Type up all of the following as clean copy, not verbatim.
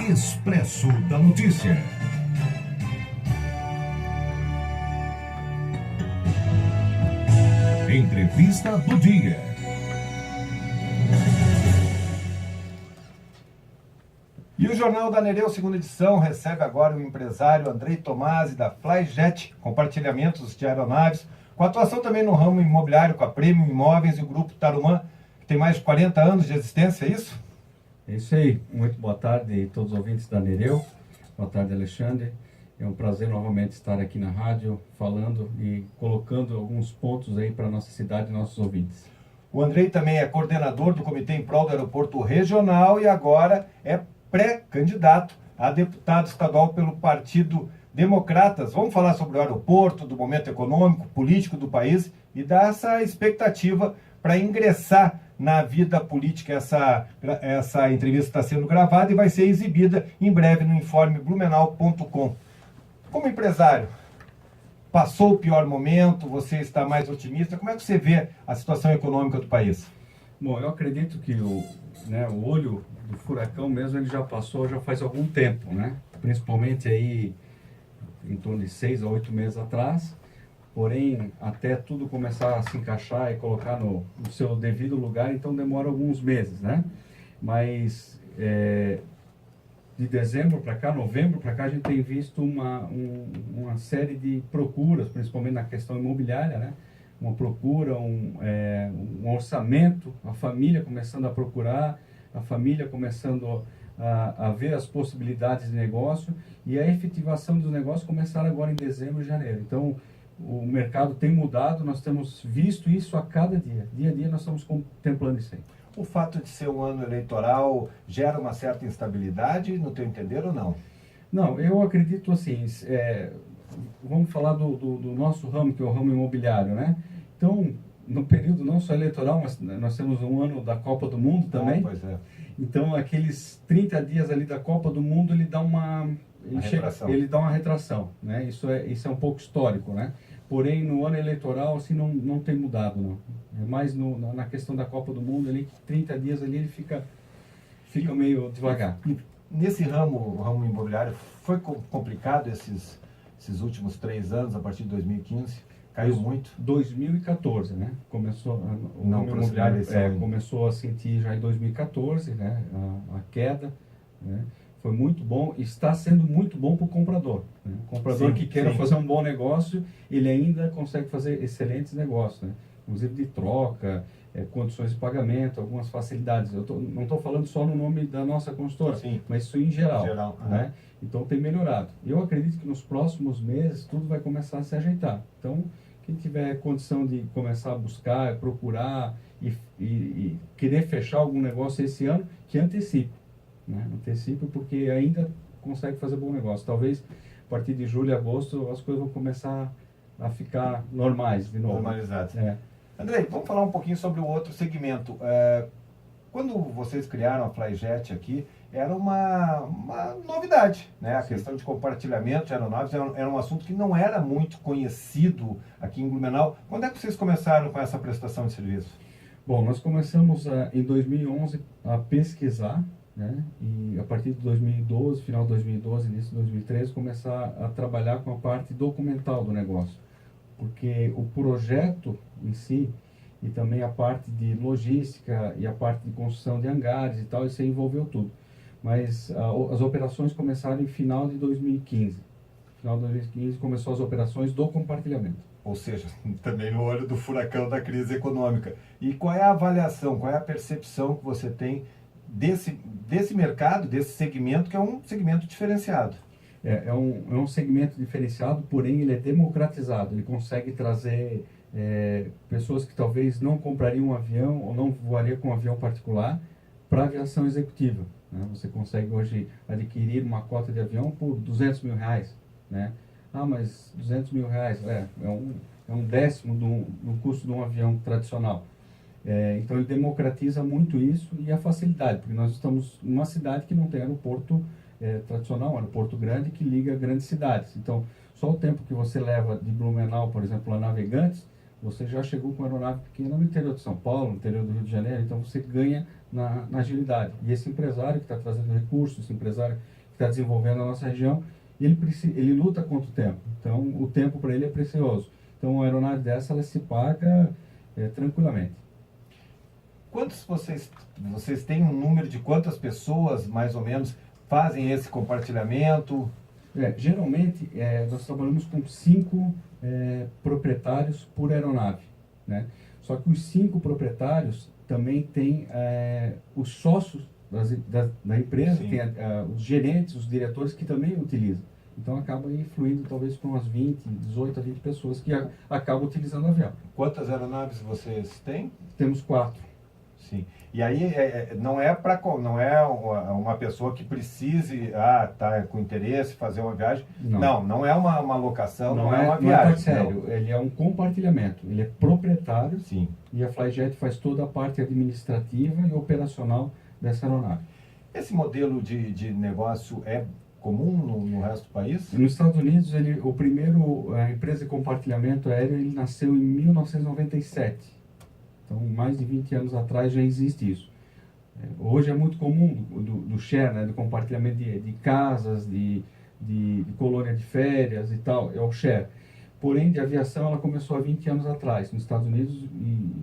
Expresso da Notícia. Entrevista do dia. E o Jornal da Nereu, segunda edição, recebe agora o empresário Andrei Tomasi, da Flyjet, compartilhamentos de aeronaves, com atuação também no ramo imobiliário, com a Premium Imóveis e o Grupo Tarumã, que tem mais de 40 anos de existência, é isso? É isso aí. Muito boa tarde a todos os ouvintes da Nereu. Boa tarde, Alexandre. É um prazer novamente estar aqui na rádio, falando e colocando alguns pontos aí para a nossa cidade e nossos ouvintes. O Andrei também é coordenador do Comitê em Prol do Aeroporto Regional e agora é pré-candidato a deputado estadual pelo Partido Democratas. Vamos falar sobre o aeroporto, do momento econômico, político do país e dar essa expectativa para ingressar na vida política. Essa entrevista está sendo gravada e vai ser exibida em breve no informe blumenau.com. Como empresário, passou o pior momento, você está mais otimista, como é que você vê a situação econômica do país? Bom, eu acredito que o olho do furacão mesmo, ele já passou já faz algum tempo, né? Principalmente aí em torno de 6 a 8 meses atrás. Porém, até tudo começar a se encaixar e colocar no seu devido lugar, então demora alguns meses, né? Mas de dezembro para cá, novembro para cá, a gente tem visto uma série de procuras, principalmente na questão imobiliária, né? Uma procura, um orçamento, a família começando a procurar, a família começando a ver as possibilidades de negócio, e a efetivação dos negócios começaram agora em dezembro e janeiro. Então, o mercado tem mudado, nós temos visto isso a cada dia. Dia a dia nós estamos contemplando isso aí. O fato de ser um ano eleitoral gera uma certa instabilidade, no teu entender, ou não? Não, eu acredito assim, vamos falar do nosso ramo, que é o ramo imobiliário, né? Então, no período não só eleitoral, mas nós temos um ano da Copa do Mundo também. Pois é. Então, aqueles 30 dias ali da Copa do Mundo, ele dá uma retração, né? Isso é um pouco histórico, né? Porém, no ano eleitoral, assim, não tem mudado, não. É mais na questão da Copa do Mundo, ali, 30 dias ali, ele fica meio devagar. E nesse ramo imobiliário, foi complicado esses últimos 3 anos, a partir de 2015? Caiu muito? 2014, né? Começou, o ramo imobiliário começou a sentir já em 2014, né? A queda, né? Foi muito bom, está sendo muito bom para o comprador, né? O comprador que queira fazer um bom negócio, ele ainda consegue fazer excelentes negócios, né? Inclusive de troca, condições de pagamento, algumas facilidades. Eu não estou falando só no nome da nossa consultora, mas isso em geral, né? Então tem melhorado. Eu acredito que nos próximos meses tudo vai começar a se ajeitar. Então, quem tiver condição de começar a buscar, procurar e querer fechar algum negócio esse ano, que antecipe, né? Antecipe, porque ainda consegue fazer bom negócio. Talvez a partir de julho e agosto as coisas vão começar a ficar normais de novo. Normalizadas. Andrei, vamos falar um pouquinho sobre o outro segmento. Quando vocês criaram a Flyjet aqui, era uma novidade, né? A questão de compartilhamento de aeronaves era um assunto que não era muito conhecido aqui em Blumenau. Quando é que vocês começaram com essa prestação de serviço? Bom, nós começamos em 2011 a pesquisar, né? E a partir de 2012, final de 2012, início de 2013, começar a trabalhar com a parte documental do negócio. Porque o projeto em si, e também a parte de logística e a parte de construção de hangares e tal, isso aí envolveu tudo. Mas as operações começaram em final de 2015. Final de 2015 começou as operações do compartilhamento. Ou seja, também no olho do furacão da crise econômica. E qual é a avaliação, qual é a percepção que você tem desse mercado, desse segmento, que é um segmento diferenciado? É um segmento diferenciado, porém ele é democratizado. Ele consegue trazer pessoas que talvez não comprariam um avião ou não voariam com um avião particular para aviação executiva, né? Você consegue hoje adquirir uma cota de avião por R$200 mil, né? Ah, mas R$200 mil é um décimo do custo de um avião tradicional. Então ele democratiza muito isso e a facilidade, porque nós estamos numa cidade que não tem aeroporto tradicional, um aeroporto grande que liga grandes cidades. Então, só o tempo que você leva de Blumenau, por exemplo, a Navegantes, você já chegou com uma aeronave pequena no interior de São Paulo, no interior do Rio de Janeiro, então você ganha na agilidade. E esse empresário que está trazendo recursos, esse empresário que está desenvolvendo a nossa região, ele luta contra o tempo. Então, o tempo para ele é precioso. Então, uma aeronave dessa, ela se paga tranquilamente. Quantos vocês têm um número de quantas pessoas, mais ou menos, fazem esse compartilhamento? Geralmente, nós trabalhamos com 5 proprietários por aeronave, né? Só que os 5 proprietários também têm os sócios da empresa, tem os gerentes, os diretores que também utilizam. Então acaba influindo talvez com umas 18 a 20 pessoas que acabam utilizando o avião. Quantas aeronaves vocês têm? Temos 4. Sim. E aí não é uma pessoa que precise, tá com interesse fazer uma viagem. Não é uma locação, não é uma viagem. Não é sério, ele é um compartilhamento, ele é proprietário. Sim. E a Flyjet faz toda a parte administrativa e operacional dessa aeronave. Esse modelo de negócio é comum no resto do país? Nos Estados Unidos, a empresa de compartilhamento aéreo, ele nasceu em 1997. Então, mais de 20 anos atrás já existe isso. Hoje é muito comum do share, né, do compartilhamento de casas, de colônia de férias e tal, é o share. Porém, de aviação, ela começou há 20 anos atrás nos Estados Unidos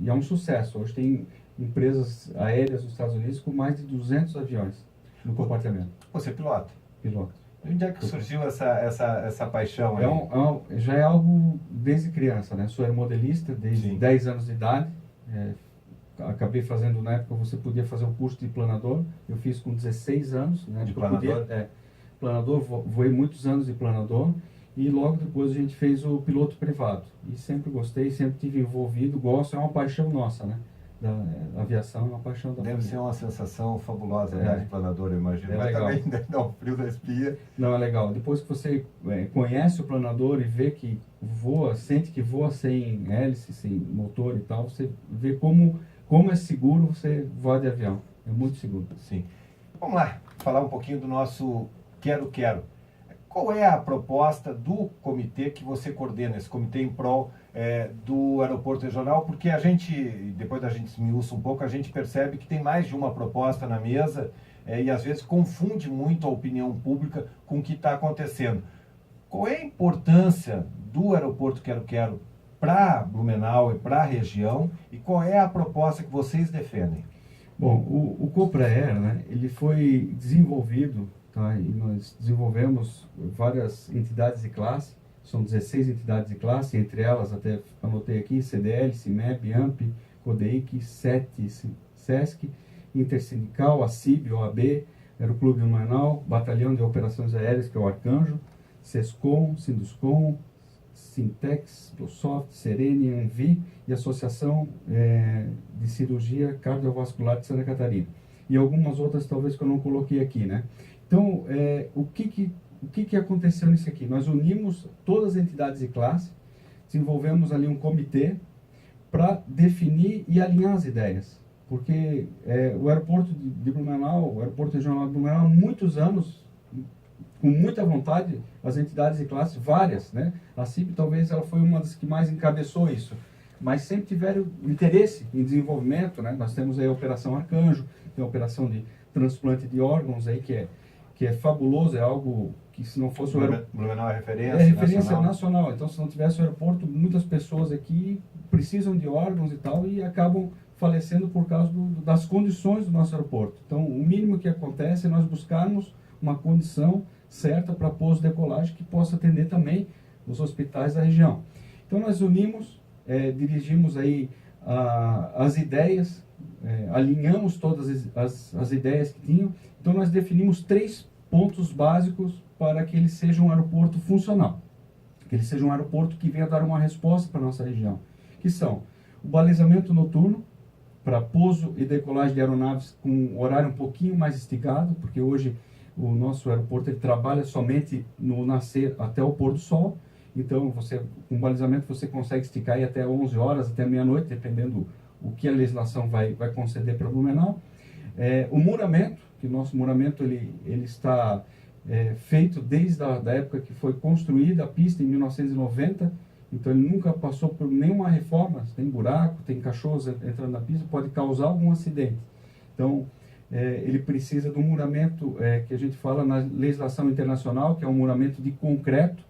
e é um sucesso. Hoje tem empresas aéreas nos Estados Unidos com mais de 200 aviões no compartilhamento. Você é piloto? Piloto. Onde é que surgiu essa paixão aí? Já é algo desde criança, né? Sou aeromodelista desde 10 anos de idade. Acabei fazendo, na época, você podia fazer um curso de planador. Eu fiz com 16 anos. Né? De planador? Planador, voei muitos anos de planador. E logo depois a gente fez o piloto privado. E sempre gostei, sempre tive envolvido. Gosto, é uma paixão nossa, né? Da aviação é uma paixão da Deve família. ser uma sensação fabulosa, de planador, eu imagino. Mas legal. também deve dar um frio da espinha. Não, é legal. Depois que você conhece o planador e vê que voa, sente que voa sem hélice, sem motor e tal, você vê como é seguro você voar de avião. É muito seguro. Sim. Vamos lá, falar um pouquinho do nosso Quero. Qual é a proposta do comitê que você coordena, esse comitê em prol do aeroporto regional? Porque depois da gente esmiuça um pouco, a gente percebe que tem mais de uma proposta na mesa e às vezes confunde muito a opinião pública com o que está acontecendo. Qual é a importância do aeroporto Quero para Blumenau e para a região e qual é a proposta que vocês defendem? Bom, o Copraer, né, ele foi desenvolvido, tá, e nós desenvolvemos várias entidades de classe, são 16 entidades de classe, entre elas, até anotei aqui, CDL, CIMEB, AMP, CODEIC, SET, SESC, Intersindical, ACIB, OAB, Aeroclube Blumenau, Batalhão de Operações Aéreas, que é o Arcanjo, SESCOM, Sinduscom, Sintex, Plusoft, Serene, Anvi e Associação de Cirurgia Cardiovascular de Santa Catarina. E algumas outras talvez que eu não coloquei aqui, né? Então, o que aconteceu nisso aqui? Nós unimos todas as entidades de classe, desenvolvemos ali um comitê para definir e alinhar as ideias. Porque o aeroporto de Blumenau, o aeroporto regional de Blumenau, há muitos anos, com muita vontade, as entidades de classe, várias, né? A CIB talvez ela foi uma das que mais encabeçou isso, mas sempre tiveram interesse em desenvolvimento, né? Nós temos aí a Operação Arcanjo, tem a Operação de Transplante de Órgãos aí que é fabuloso, é algo que se não fosse o aeroporto... Blumenau é referência nacional. Então, se não tivesse o aeroporto, muitas pessoas aqui precisam de órgãos e tal e acabam falecendo por causa das condições do nosso aeroporto. Então, o mínimo que acontece é nós buscarmos uma condição certa para pós-decolagem que possa atender também os hospitais da região. Então, nós unimos, dirigimos aí as ideias, alinhamos todas as ideias que tinham. Então, nós definimos 3 pontos básicos para que ele seja um aeroporto funcional, que ele seja um aeroporto que venha dar uma resposta para a nossa região, que são o balizamento noturno, para pouso e decolagem de aeronaves com horário um pouquinho mais esticado, porque hoje o nosso aeroporto ele trabalha somente no nascer até o pôr do sol. Então, com balizamento você consegue esticar aí até 11 horas, até meia-noite, dependendo o que a legislação vai conceder para Blumenau. O muramento, que o nosso muramento ele está feito desde a época que foi construída a pista, em 1990. Então, ele nunca passou por nenhuma reforma. Tem buraco, tem cachorros entrando na pista, pode causar algum acidente. Então, ele precisa de um muramento que a gente fala na legislação internacional, que é um muramento de concreto.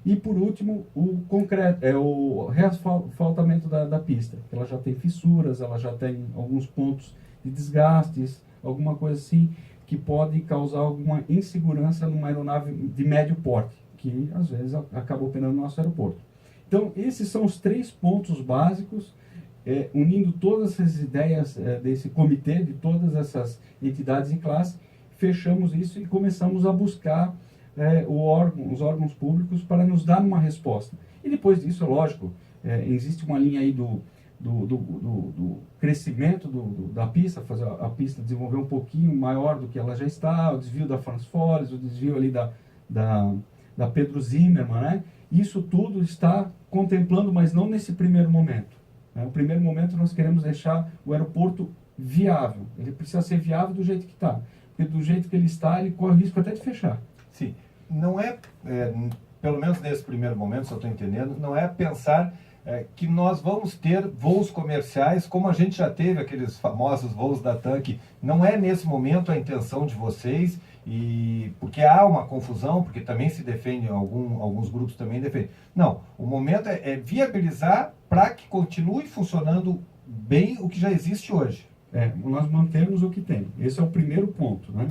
E, por último, o concreto, o reasfaltamento da pista. Ela já tem fissuras, ela já tem alguns pontos de desgastes, alguma coisa assim, que pode causar alguma insegurança numa aeronave de médio porte, que às vezes acaba operando no nosso aeroporto. Então, esses são os 3 pontos básicos, unindo todas essas ideias desse comitê, de todas essas entidades e classes, fechamos isso e começamos a buscar os órgãos públicos para nos dar uma resposta. E depois disso, lógico, existe uma linha aí do crescimento da pista, fazer a pista desenvolver um pouquinho maior do que ela já está, o desvio da Franz Fores, o desvio ali da Pedro Zimmermann, né? Isso tudo está contemplando, mas não nesse primeiro momento. No primeiro momento nós queremos deixar o aeroporto viável. Ele precisa ser viável do jeito que está. Porque do jeito que ele está, ele corre o risco até de fechar. Sim, não pelo menos nesse primeiro momento, se eu estou entendendo, não é pensar que nós vamos ter voos comerciais, como a gente já teve aqueles famosos voos da TAM. Não é nesse momento a intenção de vocês, porque há uma confusão, porque também se defende, alguns grupos também defendem. Não, o momento é viabilizar para que continue funcionando bem o que já existe hoje. Nós mantemos o que tem. Esse é o primeiro ponto, né?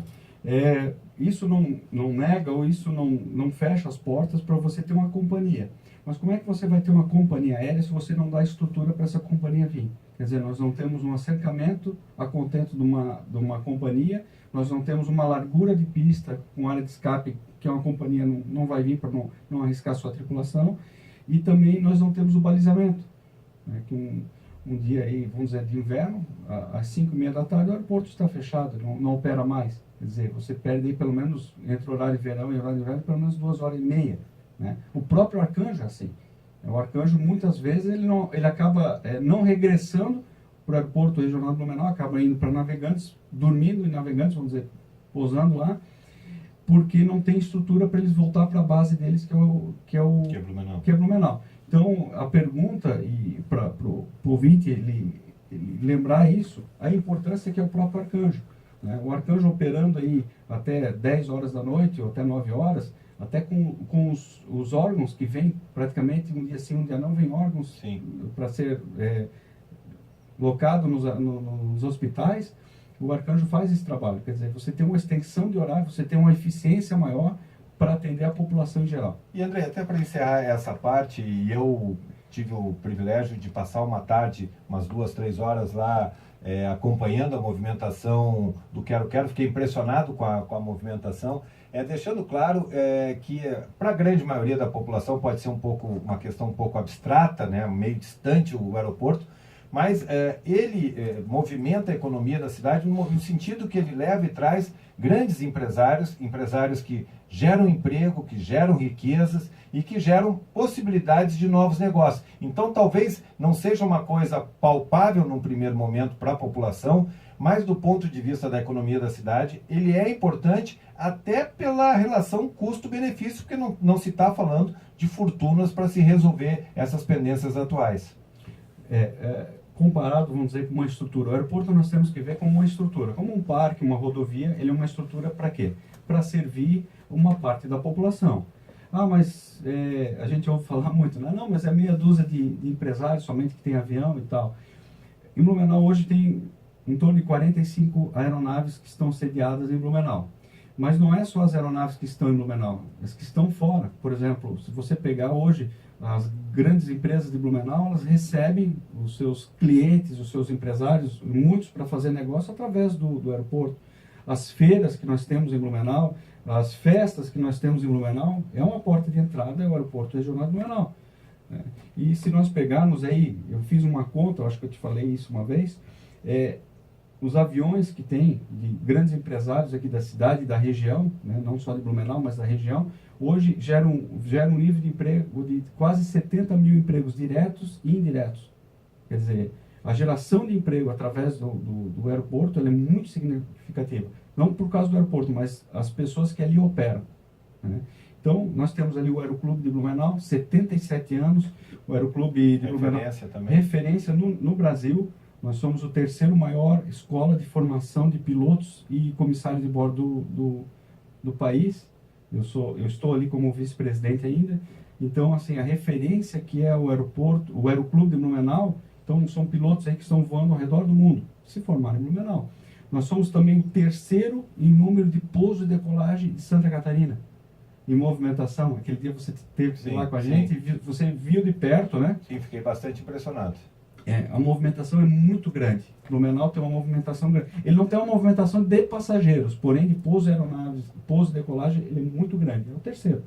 Isso não nega ou isso não fecha as portas para você ter uma companhia. Mas como é que você vai ter uma companhia aérea se você não dá estrutura para essa companhia vir? Quer dizer, nós não temos um acercamento a contento de uma companhia, nós não temos uma largura de pista com área de escape que uma companhia não vai vir para não arriscar sua tripulação, e também nós não temos o balizamento. Né, que um dia aí, vamos dizer, de inverno, às 5h30 da tarde, o aeroporto está fechado, não opera mais. Quer dizer, você perde aí pelo menos, entre horário de verão e horário de inverno, pelo menos 2h30. Né? O próprio Arcanjo é assim. O Arcanjo, muitas vezes, ele acaba não regressando para o aeroporto regional de Blumenau, acaba indo para Navegantes, dormindo em Navegantes, vamos dizer, pousando lá, porque não tem estrutura para eles voltar para a base deles, que é Blumenau. Então, a pergunta, e para o ouvinte ele lembrar isso, a importância que é o próprio Arcanjo. Né? O Arcanjo operando aí até 10 horas da noite, ou até 9 horas, até com os órgãos que vêm, praticamente um dia sim, um dia não, vem órgãos para ser locado nos hospitais, o Arcanjo faz esse trabalho. Quer dizer, você tem uma extensão de horário, você tem uma eficiência maior para atender a população em geral. E André, até para encerrar essa parte, e eu tive o privilégio de passar uma tarde, umas 2, 3 horas lá, acompanhando a movimentação do Quero Quero, fiquei impressionado com a movimentação, deixando claro que para a grande maioria da população pode ser uma questão um pouco abstrata, né, meio distante o aeroporto, mas ele movimenta a economia da cidade no sentido que ele leva e traz grandes empresários que geram emprego, que geram riquezas e que geram possibilidades de novos negócios. Então, talvez não seja uma coisa palpável num primeiro momento para a população, mas do ponto de vista da economia da cidade, ele é importante até pela relação custo-benefício, porque não se está falando de fortunas para se resolver essas pendências atuais. Comparado, vamos dizer, com uma estrutura. O aeroporto nós temos que ver como uma estrutura. Como um parque, uma rodovia, ele é uma estrutura para quê? Para servir uma parte da população. Mas a gente ouve falar muito, né? Não, mas é meia dúzia de empresários somente que tem avião e tal. Em Blumenau hoje tem em torno de 45 aeronaves que estão sediadas em Blumenau. Mas não é só as aeronaves que estão em Blumenau, as que estão fora. Por exemplo, se você pegar hoje as grandes empresas de Blumenau, elas recebem os seus clientes, os seus empresários, muitos para fazer negócio através do aeroporto. As feiras que nós temos em Blumenau, as festas que nós temos em Blumenau, é uma porta de entrada, é o aeroporto regional de Blumenau. E se nós pegarmos aí, eu fiz uma conta, eu acho que eu te falei isso uma vez, os aviões que tem de grandes empresários aqui da cidade e da região, né, não só de Blumenau, mas da região, hoje geram um nível de emprego de quase 70 mil empregos diretos e indiretos. Quer dizer, a geração de emprego através do aeroporto ela é muito significativa. Não por causa do aeroporto, mas as pessoas que ali operam. Né? Então, nós temos ali o Aeroclube de Blumenau, 77 anos, o Aeroclube de Blumenau, também. Referência no Brasil. Nós somos o terceiro maior escola de formação de pilotos e comissários de bordo do país. Eu estou ali como vice-presidente ainda. Então, assim, a referência que é o aeroporto, o Aeroclube de Blumenau, então são pilotos aí que estão voando ao redor do mundo, se formaram em Blumenau. Nós somos também o terceiro em número de pouso e decolagem de Santa Catarina, em movimentação. Aquele dia você teve que ir lá com a gente, você viu de perto, né? Sim, fiquei bastante impressionado. A movimentação é muito grande. Blumenau tem uma movimentação grande. Ele não tem uma movimentação de passageiros, porém de pouso e aeronaves, pouso e decolagem, ele é muito grande. É o terceiro.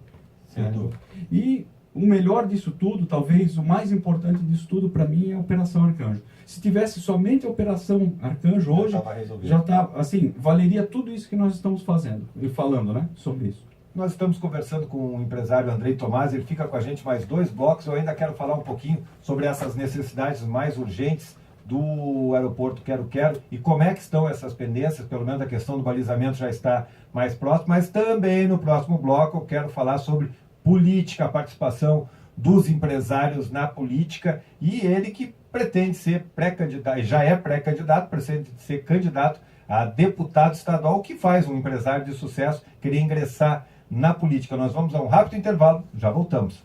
E o melhor disso tudo, talvez o mais importante disso tudo para mim é a Operação Arcanjo. Se tivesse somente a Operação Arcanjo hoje, já está, assim, valeria tudo isso que nós estamos fazendo e falando, né, sobre isso. Nós estamos conversando com o empresário Andrei Tomás, ele fica com a gente mais 2 blocos. Eu ainda quero falar um pouquinho sobre essas necessidades mais urgentes do aeroporto Quero-Quero e como é que estão essas pendências, pelo menos a questão do balizamento já está mais próximo, mas também no próximo bloco eu quero falar sobre política, a participação dos empresários na política e ele que pretende ser pré-candidato, já é pré-candidato, pretende ser candidato a deputado estadual, que faz um empresário de sucesso querer ingressar na política. Nós vamos a um rápido intervalo, já voltamos.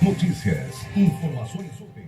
Notícias, informações úteis.